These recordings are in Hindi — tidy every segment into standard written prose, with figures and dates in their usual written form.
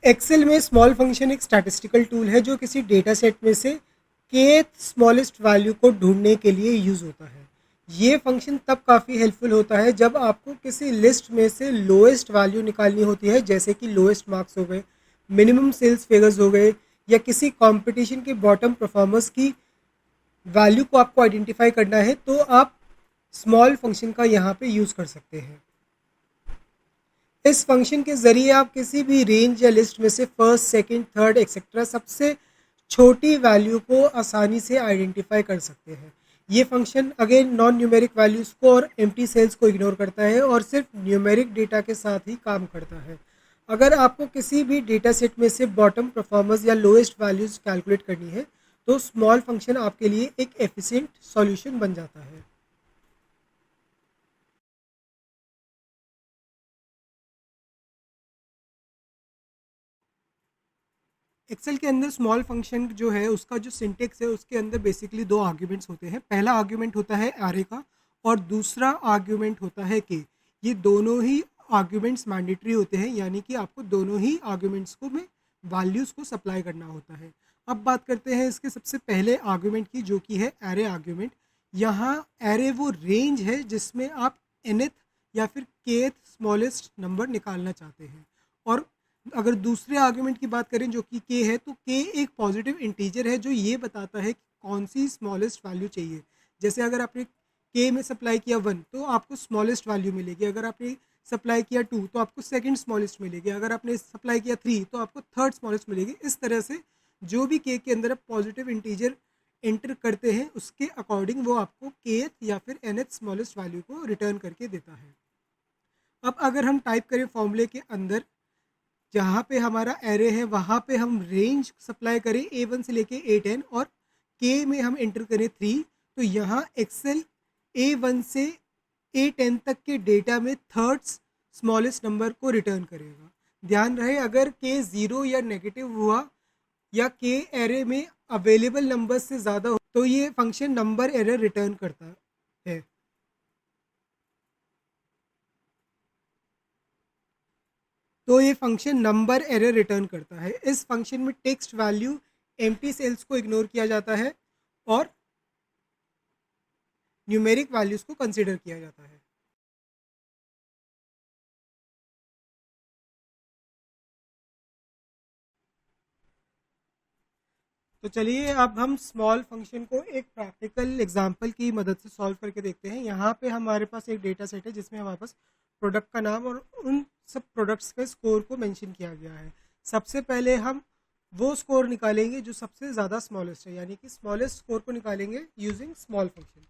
एक्सेल में स्मॉल फंक्शन एक स्टैटिस्टिकल टूल है जो किसी डेटा सेट में से के स्मॉलेस्ट वैल्यू को ढूंढने के लिए यूज़ होता है। ये फंक्शन तब काफ़ी हेल्पफुल होता है जब आपको किसी लिस्ट में से लोएस्ट वैल्यू निकालनी होती है, जैसे कि लोएस्ट मार्क्स हो गए, मिनिमम सेल्स फिगर्स हो गए, या किसी कंपटीशन के बॉटम परफॉर्मर्स की वैल्यू को आपको आइडेंटिफाई करना है, तो आप स्मॉल फंक्शन का यहाँ पे यूज़ कर सकते हैं। इस फंक्शन के ज़रिए आप किसी भी रेंज या लिस्ट में से फर्स्ट, सेकंड, थर्ड एक्सेट्रा सबसे छोटी वैल्यू को आसानी से आइडेंटिफाई कर सकते हैं। ये function again non numeric values को और एम्प्टी सेल्स को इग्नोर करता है और सिर्फ न्यूमेरिक डेटा के साथ ही काम करता है। अगर आपको किसी भी डेटा सेट में से बॉटम परफॉर्मेंस या लोएस्ट वैल्यूज़ कैलकुलेट करनी है, तो स्मॉल फंक्शन आपके लिए एक एफिशिएंट सॉल्यूशन बन जाता है। एक्सेल के अंदर स्मॉल फंक्शन जो है उसका जो सिंटेक्स है उसके अंदर बेसिकली दो आर्ग्यूमेंट्स होते हैं। पहला आर्ग्यूमेंट होता है एरे का और दूसरा आर्ग्यूमेंट होता है के। ये दोनों ही आर्ग्यूमेंट्स मैंडेटरी होते हैं, यानी कि आपको दोनों ही आर्ग्यूमेंट्स को में वैल्यूज़ को सप्लाई करना होता है। अब बात करते हैं इसके सबसे पहले आर्ग्यूमेंट की, जो कि है एरे आर्ग्यूमेंट। यहाँ एरे वो रेंज है जिसमें आप nth या फिर kth स्मॉलेस्ट नंबर निकालना चाहते हैं। और अगर दूसरे आर्गुमेंट की बात करें जो कि के है, तो के एक पॉजिटिव इंटीजर है जो ये बताता है कि कौन सी स्मॉलेस्ट वैल्यू चाहिए। जैसे अगर आपने के में सप्लाई किया 1 तो आपको स्मॉलेस्ट वैल्यू मिलेगी, अगर आपने सप्लाई किया 2 तो आपको सेकंड स्मॉलेस्ट मिलेगी, अगर आपने सप्लाई किया 3 तो आपको थर्ड स्मॉलेस्ट मिलेगी। इस तरह से जो भी के अंदर आप पॉजिटिव इंटीजर एंटर करते हैं उसके अकॉर्डिंग वो आपको केथ या फिर nth स्मॉलेस्ट वैल्यू को रिटर्न करके देता है। अब अगर हम टाइप करें फॉर्मूले के अंदर, जहाँ पे हमारा एरे है वहाँ पे हम रेंज सप्लाई करें A1 से लेके A10 और के में हम एंटर करें 3, तो यहाँ एक्सेल A1 से A10 तक के डेटा में थर्ड स्मॉलेस्ट नंबर को रिटर्न करेगा। ध्यान रहे, अगर के ज़ीरो या नेगेटिव हुआ या के एरे में अवेलेबल नंबर से ज़्यादा हो तो ये फंक्शन नंबर एरर रिटर्न करता है। तो ये फंक्शन नंबर एरर रिटर्न करता है। इस फंक्शन में टेक्स्ट वैल्यू एम्प्टी सेल्स को इग्नोर किया जाता है और न्यूमेरिक वैल्यूज़ को कंसिडर किया जाता है। तो चलिए अब हम स्मॉल फंक्शन को एक प्रैक्टिकल एग्जांपल की मदद से सॉल्व करके देखते हैं। यहाँ पे हमारे पास एक डेटा सेट है जिसमें हमारे पास प्रोडक्ट का नाम और उन सब प्रोडक्ट्स के स्कोर को मेंशन किया गया है। सबसे पहले हम वो स्कोर निकालेंगे जो सबसे ज़्यादा स्मॉलेस्ट है, यानी कि स्मॉलेस्ट स्कोर को निकालेंगे यूजिंग स्मॉल फंक्शन।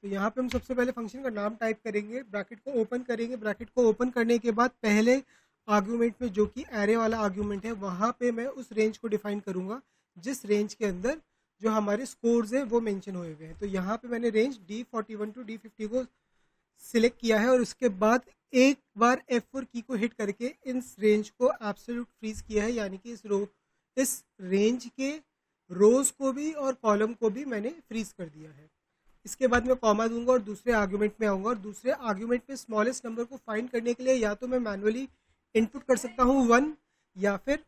तो यहाँ पे हम सबसे पहले फंक्शन का नाम टाइप करेंगे, ब्रैकेट को ओपन करेंगे। ब्रैकेट को ओपन करने के बाद पहले आर्ग्यूमेंट में जो कि एरे वाला आर्ग्यूमेंट है वहाँ पे मैं उस रेंज को डिफाइन करूँगा जिस रेंज के अंदर जो हमारे स्कोर्स हैं वो मेंशन हुए हुए हैं। तो यहाँ पे मैंने रेंज D41 टू D50 को सिलेक्ट किया है और उसके बाद एक बार F4 की को हिट करके इस रेंज को एब्सोल्यूट फ्रीज किया है, यानी कि इस रेंज के रोज को भी और कॉलम को भी मैंने फ्रीज कर दिया है। इसके बाद मैं कॉमा दूंगा और दूसरे आर्ग्यूमेंट में आऊँगा और दूसरे आर्ग्यूमेंट में स्मॉलेस्ट नंबर को फाइंड करने के लिए या तो मैं मैनुअली इनपुट कर सकता हूँ 1, या फिर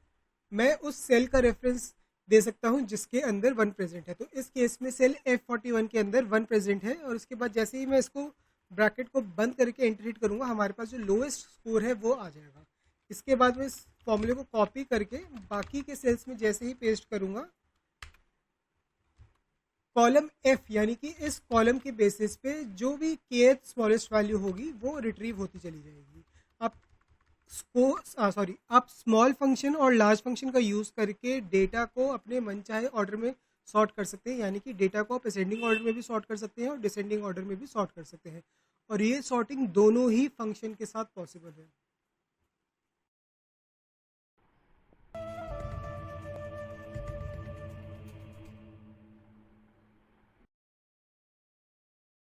मैं उस सेल का रेफरेंस दे सकता हूँ जिसके अंदर 1 प्रेजेंट है। तो इस केस में सेल F41 के अंदर 1 प्रेजेंट है और उसके बाद जैसे ही मैं इसको ब्रैकेट को बंद करके एंटर हिट करूँगा हमारे पास जो लोएस्ट स्कोर है वो आ जाएगा। इसके बाद मैं इस फॉर्मूले को कॉपी करके बाकी के सेल्स में जैसे ही पेस्ट करूँगा, कॉलम F यानी कि इस कॉलम के बेसिस पे जो भी kth स्मॉलेस्ट वैल्यू होगी वो रिट्रीव होती चली जाएगी। आप स्मॉल फंक्शन और लार्ज फंक्शन का यूज़ करके डेटा को अपने मनचाहे ऑर्डर में सॉर्ट कर सकते हैं, यानी कि डेटा को आप असेंडिंग ऑर्डर में भी सॉर्ट कर सकते हैं और डिसेंडिंग ऑर्डर में भी सॉर्ट कर सकते हैं, और ये सॉर्टिंग दोनों ही फंक्शन के साथ पॉसिबल है।